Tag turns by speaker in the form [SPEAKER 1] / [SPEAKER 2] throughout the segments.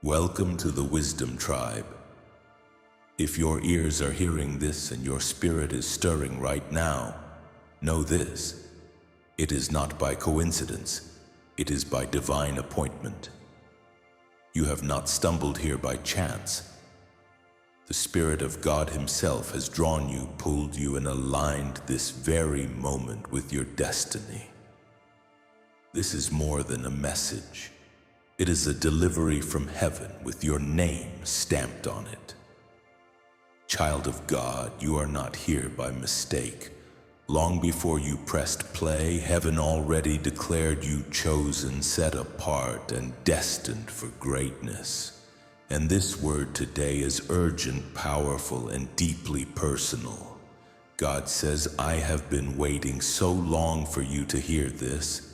[SPEAKER 1] Welcome to the Wisdom Tribe. If your ears are hearing this and your spirit is stirring right now, know this. It is not by coincidence. It is by divine appointment. You have not stumbled here by chance. The Spirit of God Himself has drawn you, pulled you, and aligned this very moment with your destiny. This is more than a message. It is a delivery from heaven with your name stamped on it. Child of God, you are not here by mistake. Long before you pressed play, heaven already declared you chosen, set apart, and destined for greatness. And this word today is urgent, powerful, and deeply personal. God says, I have been waiting so long for you to hear this.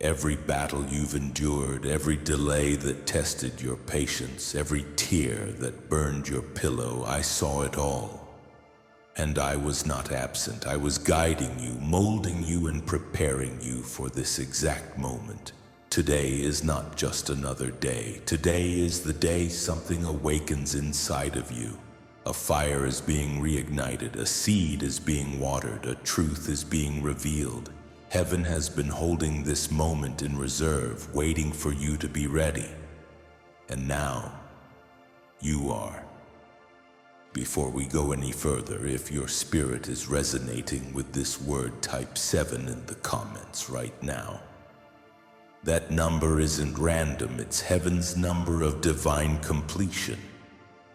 [SPEAKER 1] Every battle you've endured, every delay that tested your patience, every tear that burned your pillow, I saw it all. And I was not absent. I was guiding you, molding you, and preparing you for this exact moment. Today is not just another day. Today is the day something awakens inside of you. A fire is being reignited, a seed is being watered, a truth is being revealed. Heaven has been holding this moment in reserve, waiting for you to be ready. And now, you are. Before we go any further, if your spirit is resonating with this word, type 7 in the comments right now. That number isn't random, it's heaven's number of divine completion.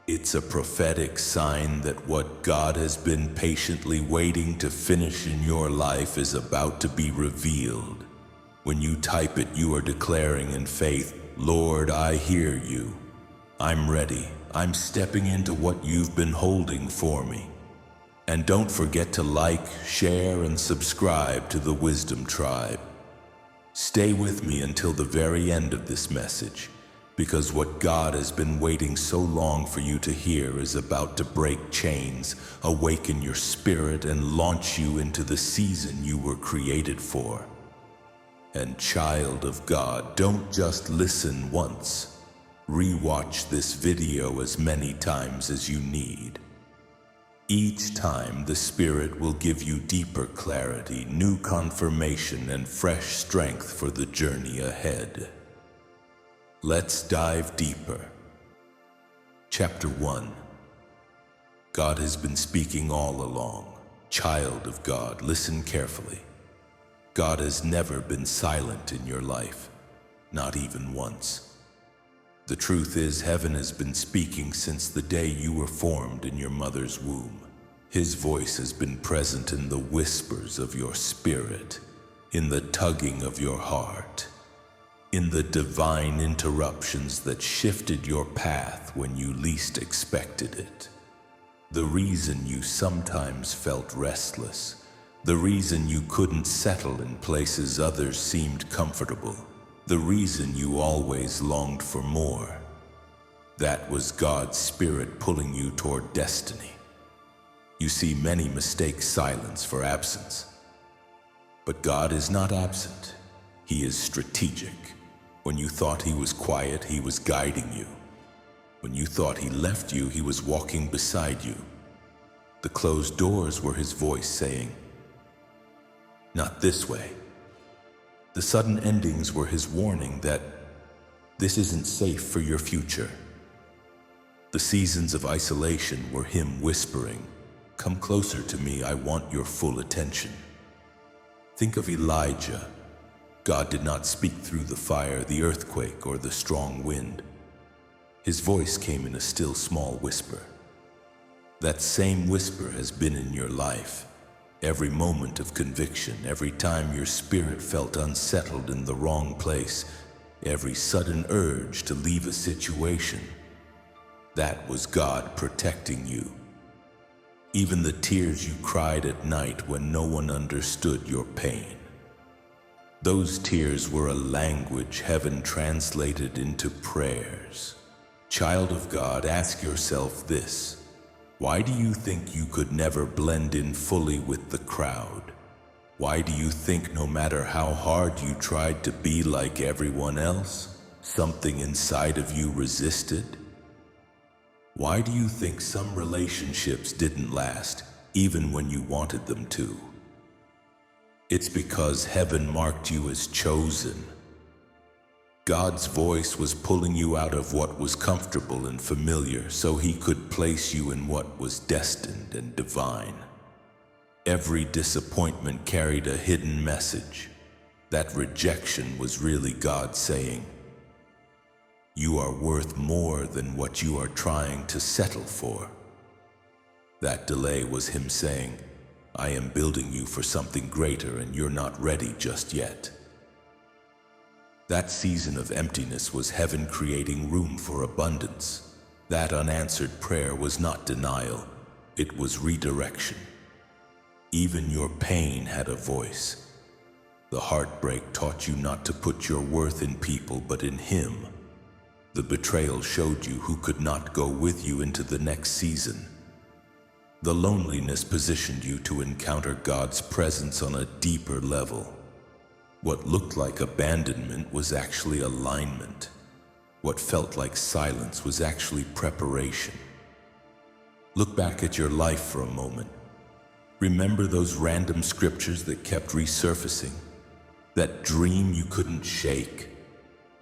[SPEAKER 1] It's a prophetic sign that what God has been patiently waiting to finish in your life is about to be revealed. When you type it, you are declaring in faith, Lord, I hear you. I'm ready. I'm stepping into what you've been holding for me. And don't forget to like, share, and subscribe to the Wisdom Tribe. Stay with me until the very end of this message, because what God has been waiting so long for you to hear is about to break chains, awaken your spirit, and launch you into the season you were created for. And child of God, don't just listen once. Rewatch this video as many times as you need. Each time, the Spirit will give you deeper clarity, new confirmation, and fresh strength for the journey ahead. Let's dive deeper. Chapter 1. God has been speaking all along. Child of God, listen carefully. God has never been silent in your life, not even once. The truth is, heaven has been speaking since the day you were formed in your mother's womb. His voice has been present in the whispers of your spirit, in the tugging of your heart, in the divine interruptions that shifted your path when you least expected it. The reason you sometimes felt restless, the reason you couldn't settle in places others seemed comfortable, the reason you always longed for more, that was God's Spirit pulling you toward destiny. You see, many mistake silence for absence. But God is not absent. He is strategic. When you thought He was quiet, He was guiding you. When you thought He left you, He was walking beside you. The closed doors were His voice saying, "Not this way." The sudden endings were His warning that this isn't safe for your future. The seasons of isolation were Him whispering, "Come closer to me, I want your full attention." Think of Elijah. God did not speak through the fire, the earthquake, or the strong wind. His voice came in a still small whisper. That same whisper has been in your life. Every moment of conviction, every time your spirit felt unsettled in the wrong place, every sudden urge to leave a situation, that was God protecting you. Even the tears you cried at night when no one understood your pain. Those tears were a language heaven translated into prayers. Child of God, ask yourself this. Why do you think you could never blend in fully with the crowd? Why do you think no matter how hard you tried to be like everyone else, Something inside of you resisted? Why do you think some relationships didn't last, even when you wanted them to? It's because heaven marked you as chosen. God's voice was pulling you out of what was comfortable and familiar so he could place you in what was destined and divine. Every disappointment carried a hidden message. That rejection was really God saying, "You are worth more than what you are trying to settle for." That delay was him saying, "I am building you for something greater and you're not ready just yet." That season of emptiness was heaven creating room for abundance. That unanswered prayer was not denial, it was redirection. Even your pain had a voice. The heartbreak taught you not to put your worth in people but in him. The betrayal showed you who could not go with you into the next season. The loneliness positioned you to encounter God's presence on a deeper level. What looked like abandonment was actually alignment. What felt like silence was actually preparation. Look back at your life for a moment. Remember those random scriptures that kept resurfacing? That dream you couldn't shake?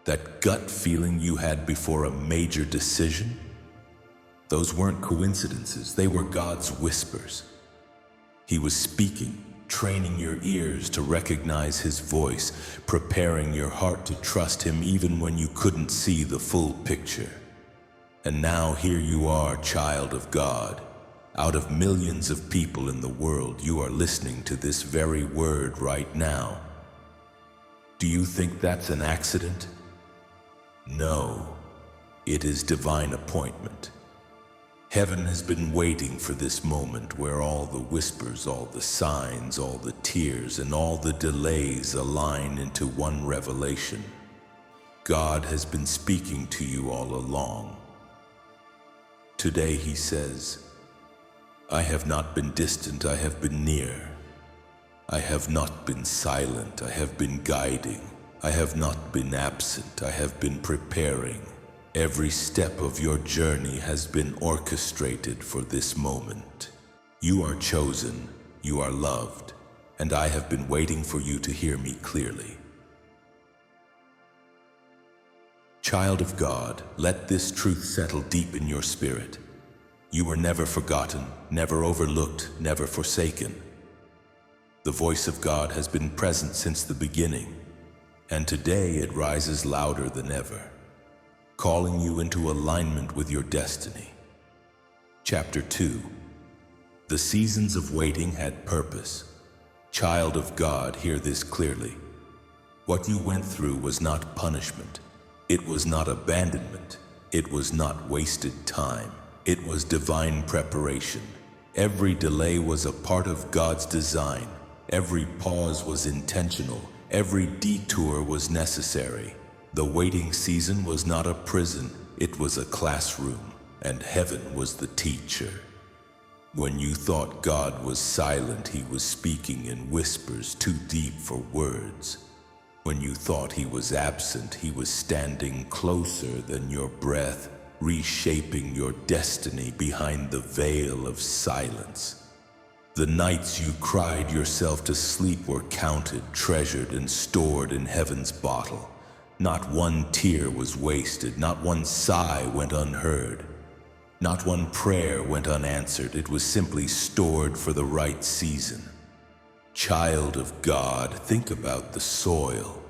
[SPEAKER 1] That gut feeling you had before a major decision? Those weren't coincidences, they were God's whispers. He was speaking, training your ears to recognize his voice, preparing your heart to trust him even when you couldn't see the full picture. And now here you are, child of God. Out of millions of people in the world, you are listening to this very word right now. Do you think that's an accident? No, it is divine appointment. Heaven has been waiting for this moment where all the whispers, all the signs, all the tears, and all the delays align into one revelation. God has been speaking to you all along. Today he says, "I have not been distant, I have been near. I have not been silent, I have been guiding. I have not been absent, I have been preparing. Every step of your journey has been orchestrated for this moment. You are chosen, you are loved, and I have been waiting for you to hear me clearly." Child of God, let this truth settle deep in your spirit. You were never forgotten, never overlooked, never forsaken. The voice of God has been present since the beginning, and today it rises louder than ever, calling you into alignment with your destiny. Chapter 2. The seasons of waiting had purpose. Child of God, hear this clearly. What you went through was not punishment. It was not abandonment. It was not wasted time. It was divine preparation. Every delay was a part of God's design. Every pause was intentional. Every detour was necessary. The waiting season was not a prison. It was a classroom, and heaven was the teacher. When you thought God was silent, he was speaking in whispers too deep for words. When you thought he was absent, he was standing closer than your breath, reshaping your destiny behind the veil of silence. The nights you cried yourself to sleep were counted, treasured, and stored in heaven's bottle. Not one tear was wasted, not one sigh went unheard. Not one prayer went unanswered. It was simply stored for the right season. Child of God, think about the soil.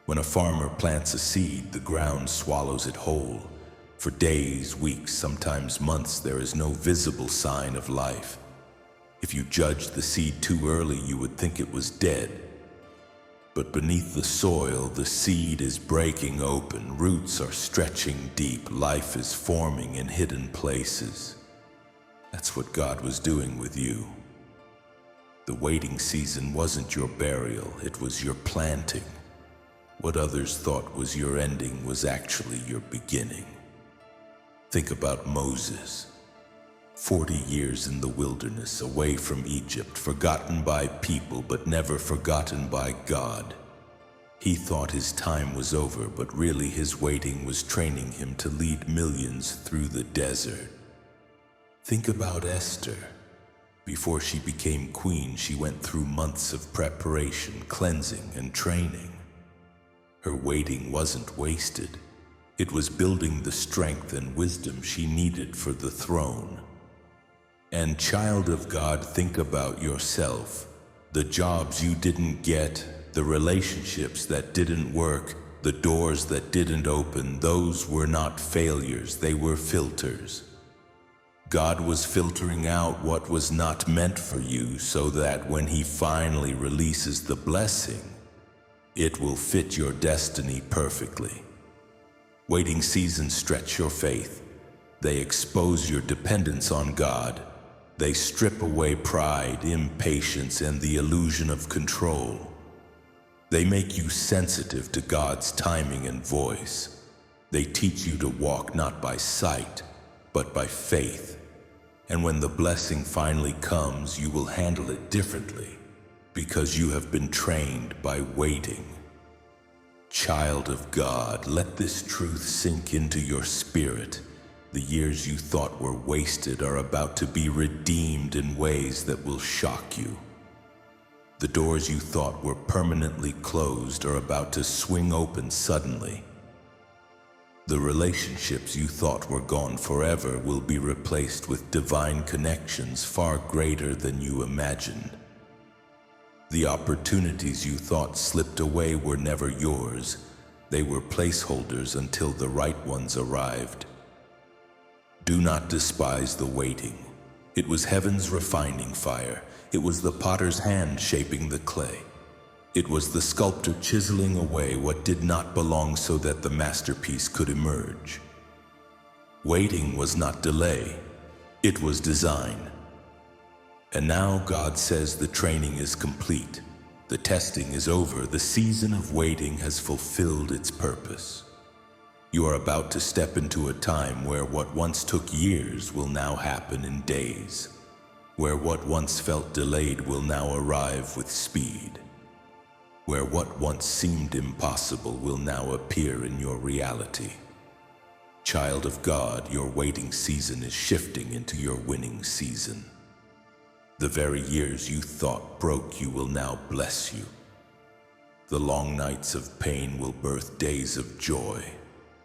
[SPEAKER 1] When a farmer plants a seed, the ground swallows it whole. For days, weeks, sometimes months, there is no visible sign of life. If you judged the seed too early, you would think it was dead. But beneath the soil, the seed is breaking open, roots are stretching deep, life is forming in hidden places. That's what God was doing with you. The waiting season wasn't your burial, it was your planting. What others thought was your ending was actually your beginning. Think about Moses. 40 years in the wilderness, away from Egypt, forgotten by people but never forgotten by God. He thought his time was over, but really his waiting was training him to lead millions through the desert. Think about Esther. Before she became queen, she went through months of preparation, cleansing, and training. Her waiting wasn't wasted. It was building the strength and wisdom she needed for the throne. And child of God, think about yourself. The jobs you didn't get, the relationships that didn't work, the doors that didn't open, those were not failures, they were filters. God was filtering out what was not meant for you so that when He finally releases the blessing, it will fit your destiny perfectly. Waiting seasons stretch your faith. They expose your dependence on God. They strip away pride, impatience, and the illusion of control. They make you sensitive to God's timing and voice. They teach you to walk not by sight, but by faith. And when the blessing finally comes, you will handle it differently because you have been trained by waiting. Child of God, let this truth sink into your spirit. The years you thought were wasted are about to be redeemed in ways that will shock you. The doors you thought were permanently closed are about to swing open suddenly. The relationships you thought were gone forever will be replaced with divine connections far greater than you imagined. The opportunities you thought slipped away were never yours. They were placeholders until the right ones arrived. Do not despise the waiting. It was heaven's refining fire. It was the potter's hand shaping the clay. It was the sculptor chiseling away what did not belong so that the masterpiece could emerge. Waiting was not delay. It was design. And now God says the training is complete. The testing is over. The season of waiting has fulfilled its purpose. You are about to step into a time where what once took years will now happen in days. Where what once felt delayed will now arrive with speed. Where what once seemed impossible will now appear in your reality. Child of God, your waiting season is shifting into your winning season. The very years you thought broke you will now bless you. The long nights of pain will birth days of joy.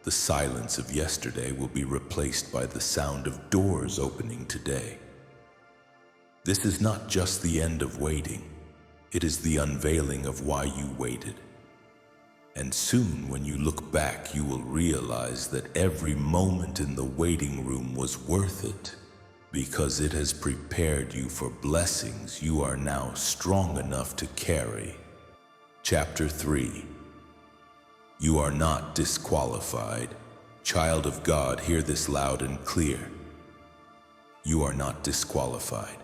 [SPEAKER 1] The silence of yesterday will be replaced by the sound of doors opening today. This is not just the end of waiting. It is the unveiling of why you waited. And soon, when you look back, you will realize that every moment in the waiting room was worth it, because it has prepared you for blessings you are now strong enough to carry. Chapter 3. You are not disqualified. Child of God, hear this loud and clear. You are not disqualified.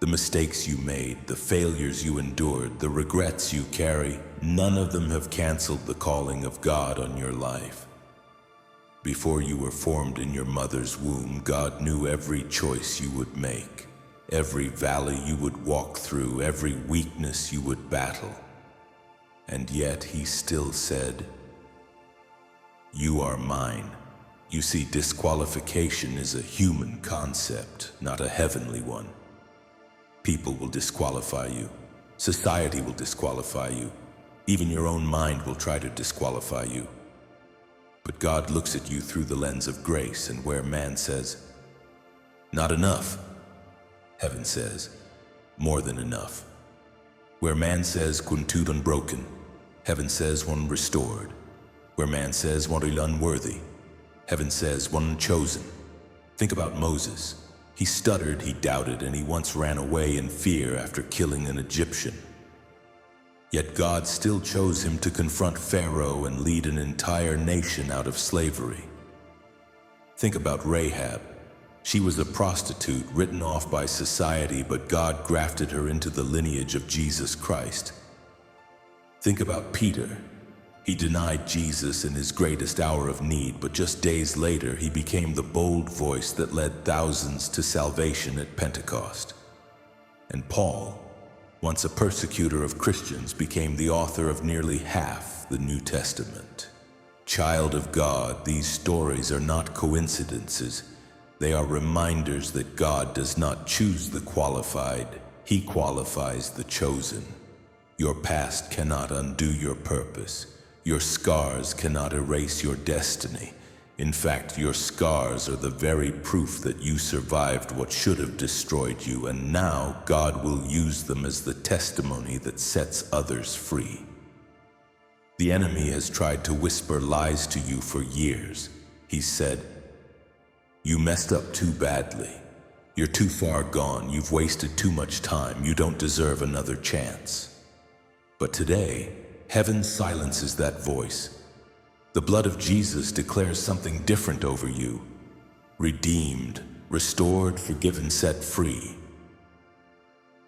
[SPEAKER 1] The mistakes you made, the failures you endured, the regrets you carry, none of them have canceled the calling of God on your life. Before you were formed in your mother's womb, God knew every choice you would make, every valley you would walk through, every weakness you would battle. And yet He still said, "You are mine." You see, disqualification is a human concept, not a heavenly one. People will disqualify you. Society will disqualify you. Even your own mind will try to disqualify you. But God looks at you through the lens of grace, and where man says, "Not enough," heaven says, "More than enough." Where man says, "Quintude unbroken," heaven says, "One restored." Where man says, "One unworthy," heaven says, "One chosen." Think about Moses. He stuttered, he doubted, and he once ran away in fear after killing an Egyptian. Yet God still chose him to confront Pharaoh and lead an entire nation out of slavery. Think about Rahab. She was a prostitute written off by society, but God grafted her into the lineage of Jesus Christ. Think about Peter. He denied Jesus in his greatest hour of need, but just days later he became the bold voice that led thousands to salvation at Pentecost. And Paul, once a persecutor of Christians, became the author of nearly half the New Testament. Child of God, these stories are not coincidences. They are reminders that God does not choose the qualified, He qualifies the chosen. Your past cannot undo your purpose. Your scars cannot erase your destiny. In fact, your scars are the very proof that you survived what should have destroyed you, and now God will use them as the testimony that sets others free. The enemy has tried to whisper lies to you for years. He said, "You messed up too badly. You're too far gone. You've wasted too much time. You don't deserve another chance." But today, heaven silences that voice. The blood of Jesus declares something different over you. Redeemed, restored, forgiven, set free.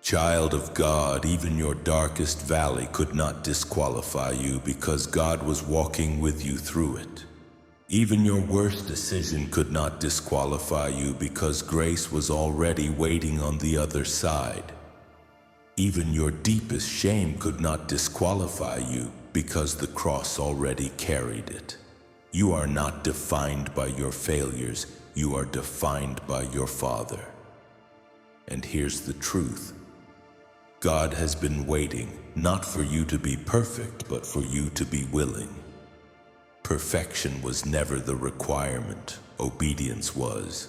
[SPEAKER 1] Child of God, even your darkest valley could not disqualify you because God was walking with you through it. Even your worst decision could not disqualify you because grace was already waiting on the other side. Even your deepest shame could not disqualify you because the cross already carried it. You are not defined by your failures, you are defined by your Father. And here's the truth. God has been waiting, not for you to be perfect, but for you to be willing. Perfection was never the requirement, obedience was.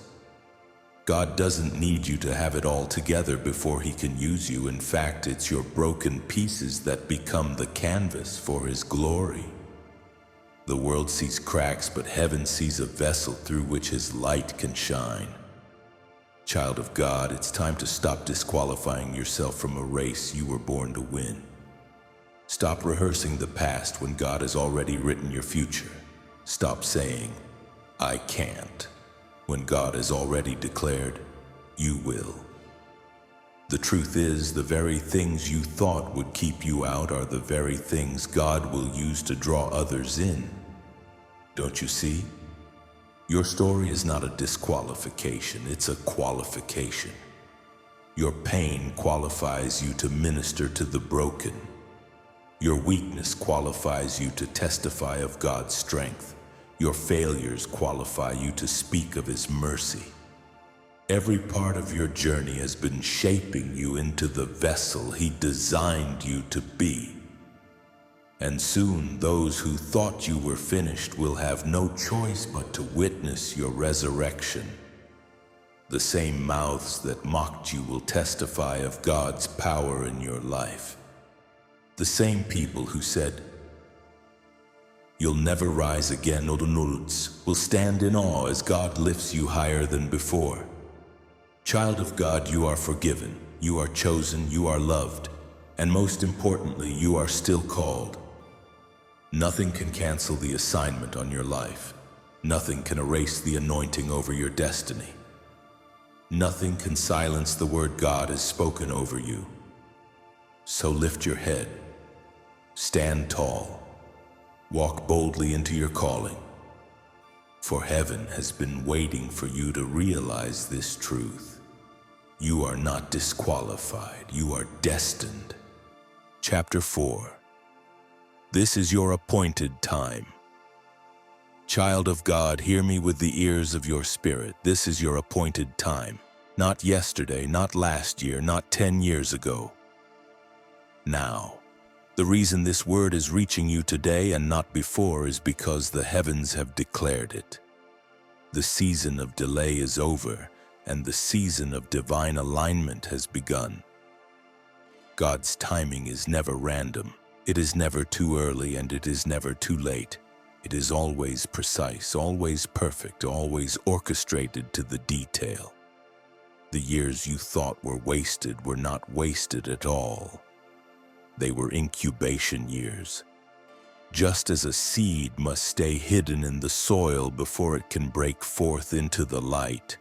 [SPEAKER 1] God doesn't need you to have it all together before He can use you. In fact, it's your broken pieces that become the canvas for His glory. The world sees cracks, but heaven sees a vessel through which His light can shine. Child of God, it's time to stop disqualifying yourself from a race you were born to win. Stop rehearsing the past when God has already written your future. Stop saying, "I can't," when God has already declared, "You will." The truth is, the very things you thought would keep you out are the very things God will use to draw others in. Don't you see? Your story is not a disqualification, it's a qualification. Your pain qualifies you to minister to the broken. Your weakness qualifies you to testify of God's strength. Your failures qualify you to speak of His mercy. Every part of your journey has been shaping you into the vessel He designed you to be. And soon those who thought you were finished will have no choice but to witness your resurrection. The same mouths that mocked you will testify of God's power in your life. The same people who said, "You'll never rise again," will stand in awe as God lifts you higher than before. Child of God, you are forgiven, you are chosen, you are loved, and most importantly, you are still called. Nothing can cancel the assignment on your life. Nothing can erase the anointing over your destiny. Nothing can silence the word God has spoken over you. So lift your head, stand tall, walk boldly into your calling, for heaven has been waiting for you to realize this truth. You are not disqualified, you are destined. Chapter 4. This is your appointed time. Child of God, hear me with the ears of your spirit. This is your appointed time. Not yesterday, not last year, not 10 years ago. Now. The reason this word is reaching you today and not before is because the heavens have declared it. The season of delay is over, and the season of divine alignment has begun. God's timing is never random. It is never too early, and it is never too late. It is always precise, always perfect, always orchestrated to the detail. The years you thought were wasted were not wasted at all. They were incubation years. Just as a seed must stay hidden in the soil before it can break forth into the light,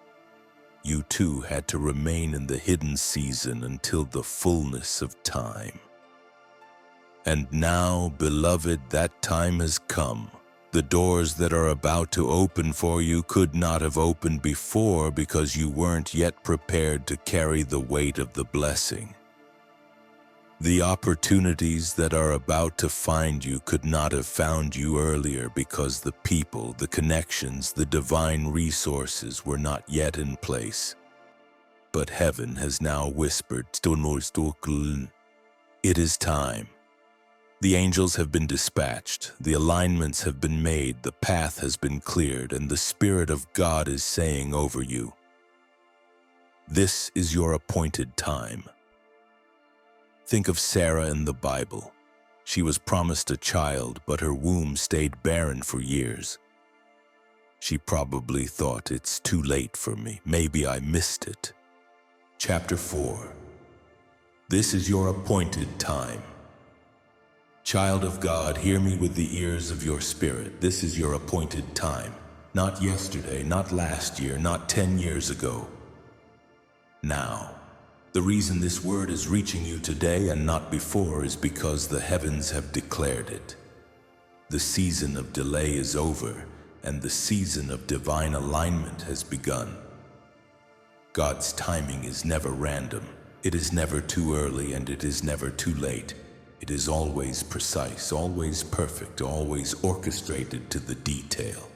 [SPEAKER 1] you too had to remain in the hidden season until the fullness of time. And now, beloved, that time has come. The doors that are about to open for you could not have opened before because you weren't yet prepared to carry the weight of the blessing. The opportunities that are about to find you could not have found you earlier because the people, the connections, the divine resources were not yet in place. But heaven has now whispered, it is time. The angels have been dispatched, the alignments have been made, the path has been cleared, and the Spirit of God is saying over you, this is your appointed time. Think of Sarah in the Bible. She was promised a child, but her womb stayed barren for years. She probably thought, it's too late for me. Maybe I missed it. Chapter 4. This is your appointed time. Child of God, hear me with the ears of your spirit. This is your appointed time. Not yesterday, not last year, not 10 years ago. Now. The reason this word is reaching you today and not before is because the heavens have declared it. The season of delay is over, and the season of divine alignment has begun. God's timing is never random. It is never too early, and it is never too late. It is always precise, always perfect, always orchestrated to the detail.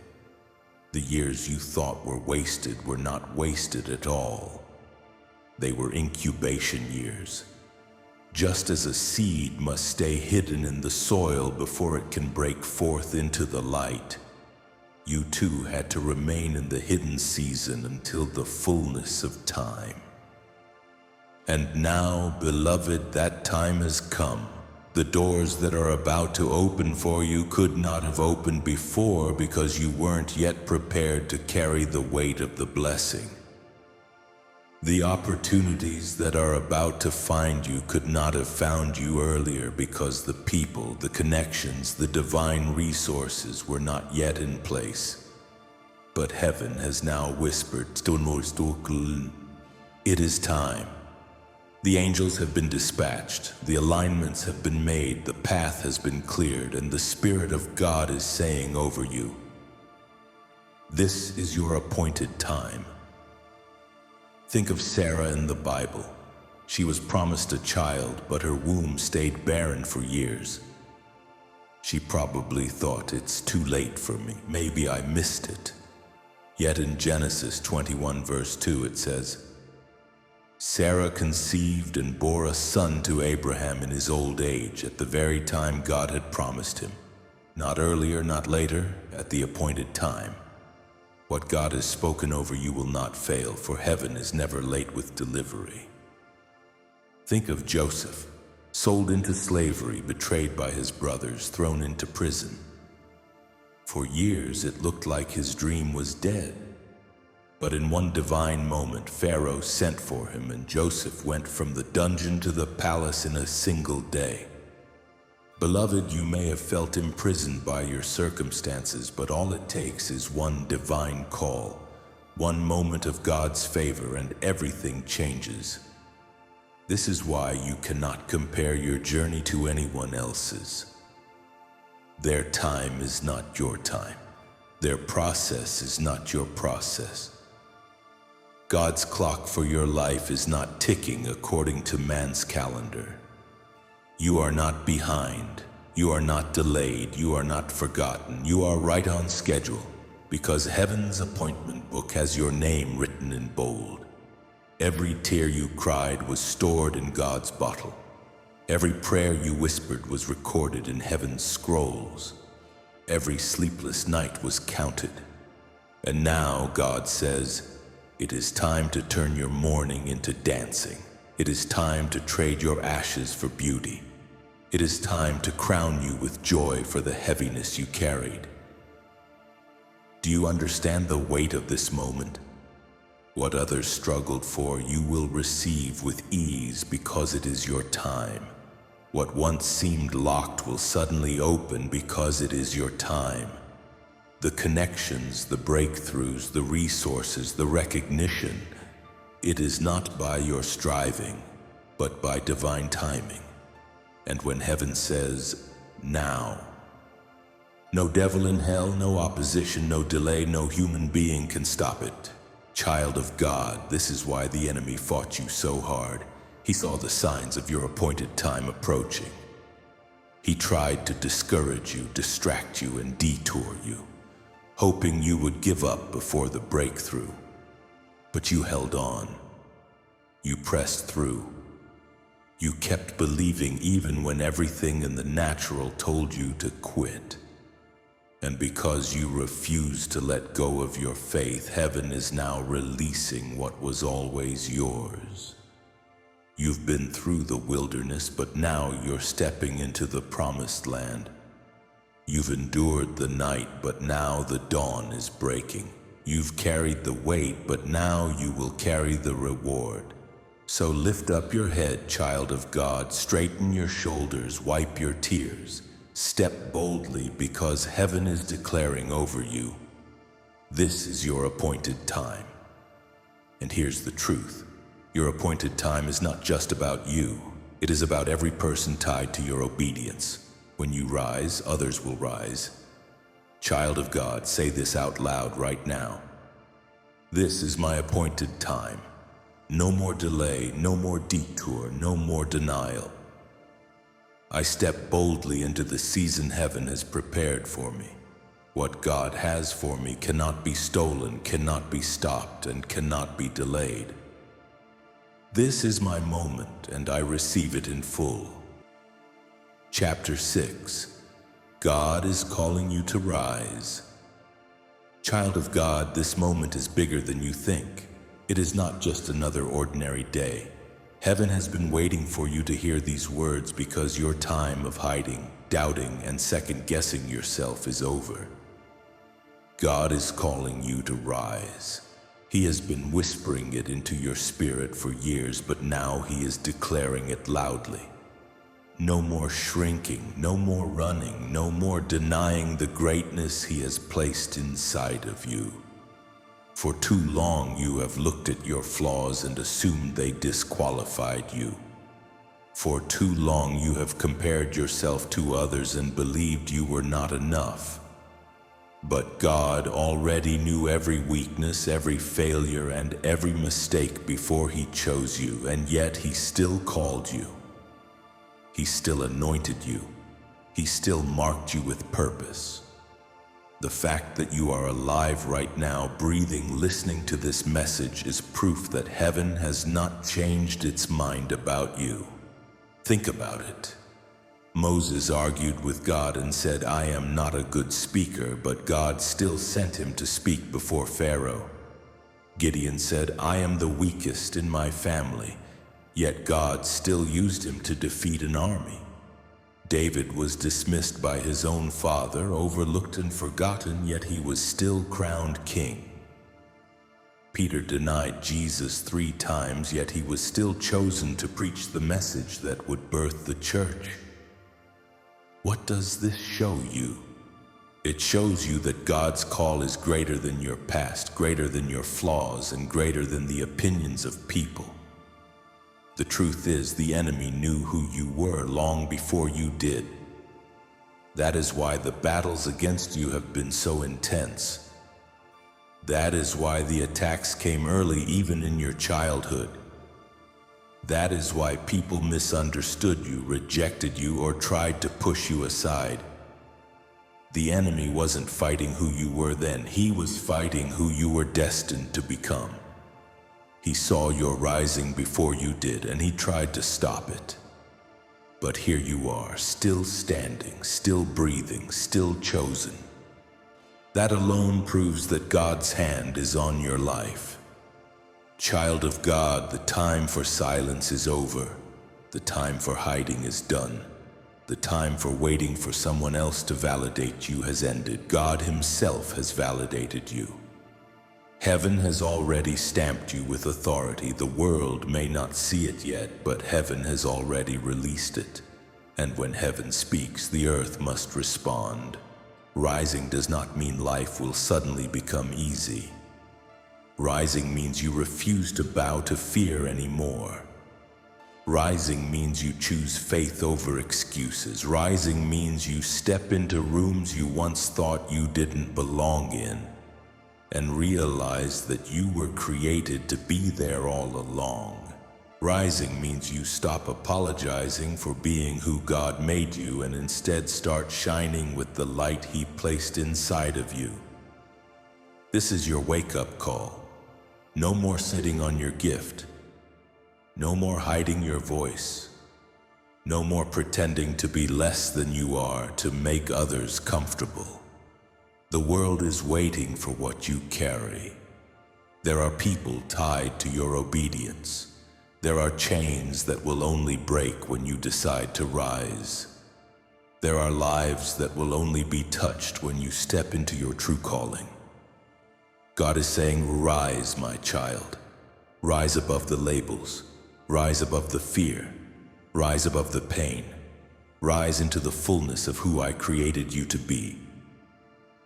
[SPEAKER 1] The years you thought were wasted were not wasted at all. They were incubation years. Just as a seed must stay hidden in the soil before it can break forth into the light, you too had to remain in the hidden season until the fullness of time. And now, beloved, that time has come. The doors that are about to open for you could not have opened before because you weren't yet prepared to carry the weight of the blessing. The opportunities that are about to find you could not have found you earlier because the people, the connections, the divine resources were not yet in place. But heaven has now whispered, it is time. The angels have been dispatched, the alignments have been made, the path has been cleared, and the Spirit of God is saying over you, this is your appointed time. Think of Sarah in the Bible. She was promised a child, but her womb stayed barren for years. She probably thought, it's too late for me. Maybe I missed it. Yet in Genesis 21 verse 2 it says, Sarah conceived and bore a son to Abraham in his old age at the very time God had promised him. Not earlier, not later, at the appointed time. What God has spoken over you will not fail, for heaven is never late with delivery. Think of Joseph, sold into slavery, betrayed by his brothers, thrown into prison. For years it looked like his dream was dead. But in one divine moment, Pharaoh sent for him, and Joseph went from the dungeon to the palace in a single day. Beloved, you may have felt imprisoned by your circumstances, but all it takes is one divine call, one moment of God's favor, and everything changes. This is why you cannot compare your journey to anyone else's. Their time is not your time. Their process is not your process. God's clock for your life is not ticking according to man's calendar. You are not behind, you are not delayed, you are not forgotten, you are right on schedule, because heaven's appointment book has your name written in bold. Every tear you cried was stored in God's bottle. Every prayer you whispered was recorded in heaven's scrolls. Every sleepless night was counted. And now God says, it is time to turn your mourning into dancing. It is time to trade your ashes for beauty. It is time to crown you with joy for the heaviness you carried. Do you understand the weight of this moment? What others struggled for, you will receive with ease because it is your time. What once seemed locked will suddenly open because it is your time. The connections, the breakthroughs, the resources, the recognition, it is not by your striving, but by divine timing. And when heaven says, now, no devil in hell, no opposition, no delay, no human being can stop it. Child of God, this is why the enemy fought you so hard. He saw the signs of your appointed time approaching. He tried to discourage you, distract you, and detour you, hoping you would give up before the breakthrough. But you held on. You pressed through. You kept believing even when everything in the natural told you to quit. And because you refused to let go of your faith, heaven is now releasing what was always yours. You've been through the wilderness, but now you're stepping into the promised land. You've endured the night, but now the dawn is breaking. You've carried the weight, but now you will carry the reward. So lift up your head, child of God, straighten your shoulders, wipe your tears. Step boldly, because heaven is declaring over you, this is your appointed time. And here's the truth. Your appointed time is not just about you. It is about every person tied to your obedience. When you rise, others will rise. Child of God, say this out loud right now. This is my appointed time. No more delay, no more detour, no more denial. I step boldly into the season heaven has prepared for me. What God has for me cannot be stolen, cannot be stopped, and cannot be delayed. This is my moment, and I receive it in full. Chapter 6. God is calling you to rise. Child of God, this moment is bigger than you think. It is not just another ordinary day. Heaven has been waiting for you to hear these words because your time of hiding, doubting, and second-guessing yourself is over. God is calling you to rise. He has been whispering it into your spirit for years, but now He is declaring it loudly. No more shrinking, no more running, no more denying the greatness He has placed inside of you. For too long you have looked at your flaws and assumed they disqualified you. For too long you have compared yourself to others and believed you were not enough. But God already knew every weakness, every failure, and every mistake before He chose you, and yet He still called you. He still anointed you. He still marked you with purpose. The fact that you are alive right now, breathing, listening to this message is proof that heaven has not changed its mind about you. Think about it. Moses argued with God and said, I am not a good speaker, but God still sent him to speak before Pharaoh. Gideon said, I am the weakest in my family, yet God still used him to defeat an army. David was dismissed by his own father, overlooked and forgotten, yet he was still crowned king. Peter denied Jesus 3 times, yet he was still chosen to preach the message that would birth the church. What does this show you? It shows you that God's call is greater than your past, greater than your flaws, and greater than the opinions of people. The truth is, the enemy knew who you were long before you did. That is why the battles against you have been so intense. That is why the attacks came early, even in your childhood. That is why people misunderstood you, rejected you, or tried to push you aside. The enemy wasn't fighting who you were then. He was fighting who you were destined to become. He saw your rising before you did, and he tried to stop it. But here you are, still standing, still breathing, still chosen. That alone proves that God's hand is on your life. Child of God, the time for silence is over. The time for hiding is done. The time for waiting for someone else to validate you has ended. God Himself has validated you. Heaven has already stamped you with authority. The world may not see it yet, but heaven has already released it. And when heaven speaks, the earth must respond. Rising does not mean life will suddenly become easy. Rising means you refuse to bow to fear anymore. Rising means you choose faith over excuses. Rising means you step into rooms you once thought you didn't belong in, and realize that you were created to be there all along. Rising means you stop apologizing for being who God made you and instead start shining with the light He placed inside of you. This is your wake-up call. No more sitting on your gift. No more hiding your voice. No more pretending to be less than you are to make others comfortable. The world is waiting for what you carry. There are people tied to your obedience. There are chains that will only break when you decide to rise. There are lives that will only be touched when you step into your true calling. God is saying, rise, my child. Rise above the labels. Rise above the fear. Rise above the pain. Rise into the fullness of who I created you to be.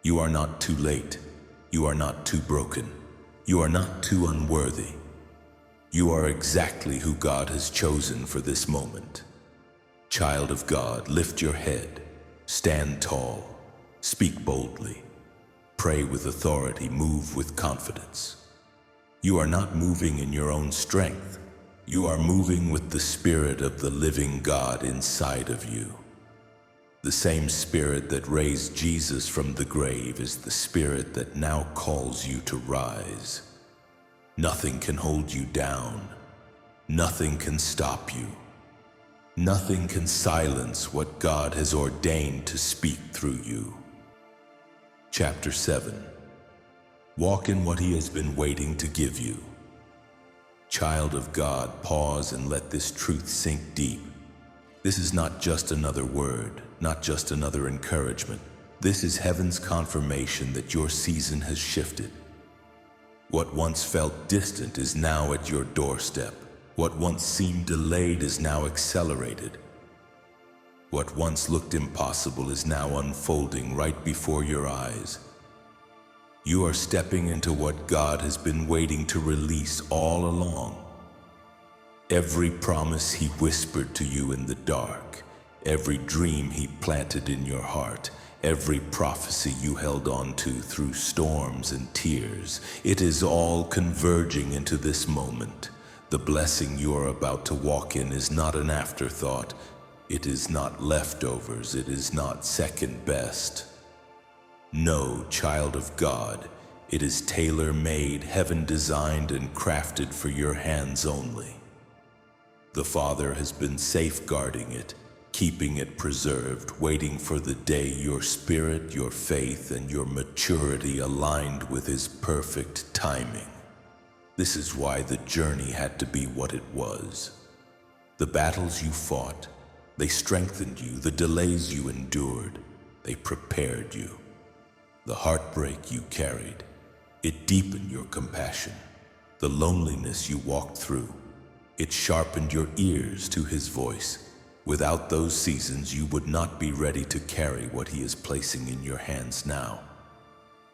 [SPEAKER 1] You are not too late. You are not too broken. You are not too unworthy. You are exactly who God has chosen for this moment. Child of God, lift your head, stand tall, speak boldly, pray with authority, move with confidence. You are not moving in your own strength. You are moving with the Spirit of the living God inside of you. The same Spirit that raised Jesus from the grave is the Spirit that now calls you to rise. Nothing can hold you down. Nothing can stop you. Nothing can silence what God has ordained to speak through you. Chapter 7. Walk in what He has been waiting to give you. Child of God, pause and let this truth sink deep. This is not just another word, not just another encouragement. This is heaven's confirmation that your season has shifted. What once felt distant is now at your doorstep. What once seemed delayed is now accelerated. What once looked impossible is now unfolding right before your eyes. You are stepping into what God has been waiting to release all along. Every promise He whispered to you in the dark, every dream He planted in your heart, every prophecy you held on to through storms and tears, it is all converging into this moment. The blessing you are about to walk in is not an afterthought. It is not leftovers. It is not second best. No, child of God, it is tailor-made, heaven-designed and crafted for your hands only. The Father has been safeguarding it, keeping it preserved, waiting for the day your spirit, your faith, and your maturity aligned with His perfect timing. This is why the journey had to be what it was. The battles you fought, they strengthened you. The delays you endured, they prepared you. The heartbreak you carried, it deepened your compassion. The loneliness you walked through, it sharpened your ears to His voice. Without those seasons, you would not be ready to carry what He is placing in your hands now.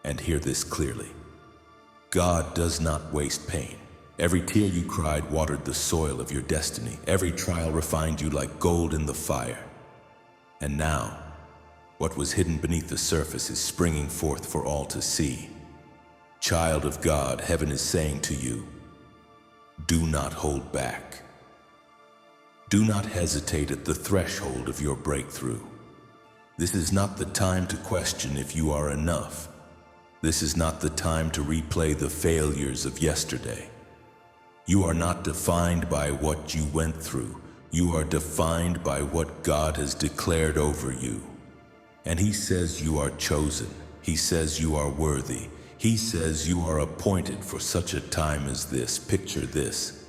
[SPEAKER 1] And hear this clearly. God does not waste pain. Every tear you cried watered the soil of your destiny. Every trial refined you like gold in the fire. And now, what was hidden beneath the surface is springing forth for all to see. Child of God, heaven is saying to you, do not hold back. Do not hesitate at the threshold of your breakthrough. This is not the time to question if you are enough. This is not the time to replay the failures of yesterday. You are not defined by what you went through. You are defined by what God has declared over you. And He says you are chosen. He says you are worthy. He says you are appointed for such a time as this. Picture this.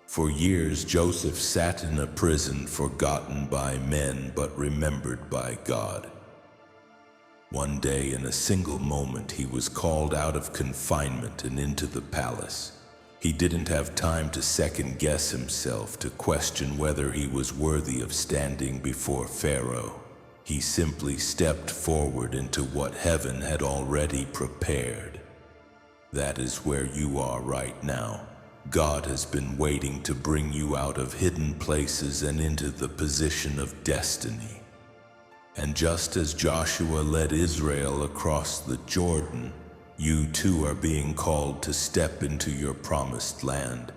[SPEAKER 1] For years, Joseph sat in a prison, forgotten by men, but remembered by God. One day, in a single moment, he was called out of confinement and into the palace. He didn't have time to second-guess himself, to question whether he was worthy of standing before Pharaoh. He simply stepped forward into what heaven had already prepared. That is where you are right now. God has been waiting to bring you out of hidden places and into the position of destiny. And just as Joshua led Israel across the Jordan, you too are being called to step into your promised land.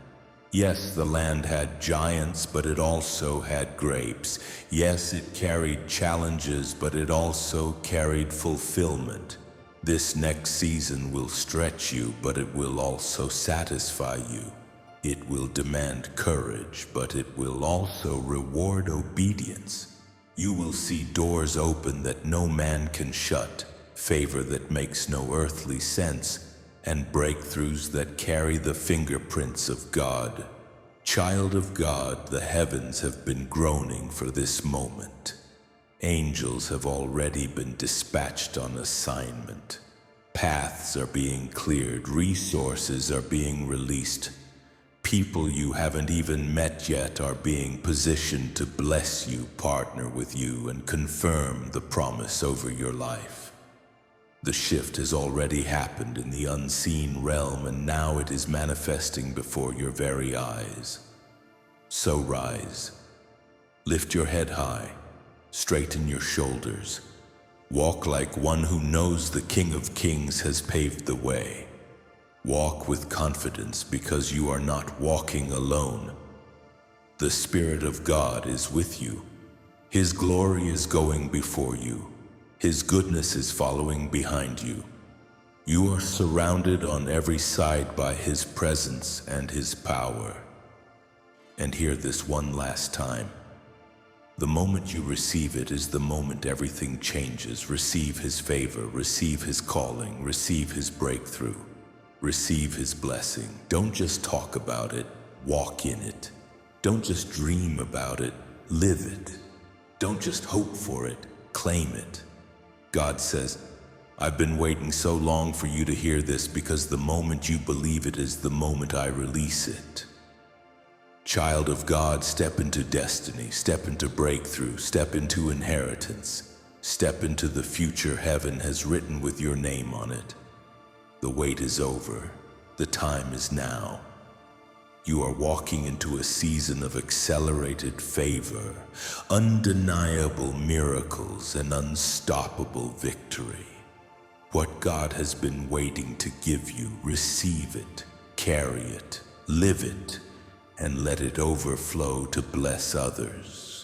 [SPEAKER 1] Yes, the land had giants, but it also had grapes. Yes, it carried challenges, but it also carried fulfillment. This next season will stretch you, but it will also satisfy you. It will demand courage, but it will also reward obedience. You will see doors open that no man can shut, favor that makes no earthly sense, and breakthroughs that carry the fingerprints of God. Child of God, the heavens have been groaning for this moment. Angels have already been dispatched on assignment. Paths are being cleared, resources are being released. People you haven't even met yet are being positioned to bless you, partner with you, and confirm the promise over your life. The shift has already happened in the unseen realm, and now it is manifesting before your very eyes. So rise, lift your head high, straighten your shoulders, walk like one who knows the King of Kings has paved the way. Walk with confidence because you are not walking alone. The Spirit of God is with you. His glory is going before you. His goodness is following behind you. You are surrounded on every side by His presence and His power. And hear this one last time. The moment you receive it is the moment everything changes. Receive His favor, receive His calling, receive His breakthrough. Receive His blessing. Don't just talk about it, walk in it. Don't just dream about it, live it. Don't just hope for it, claim it. God says, I've been waiting so long for you to hear this because the moment you believe it is the moment I release it. Child of God, step into destiny, step into breakthrough, step into inheritance, step into the future heaven has written with your name on it. The wait is over. The time is now. You are walking into a season of accelerated favor, undeniable miracles, and unstoppable victory. What God has been waiting to give you, receive it, carry it, live it, and let it overflow to bless others.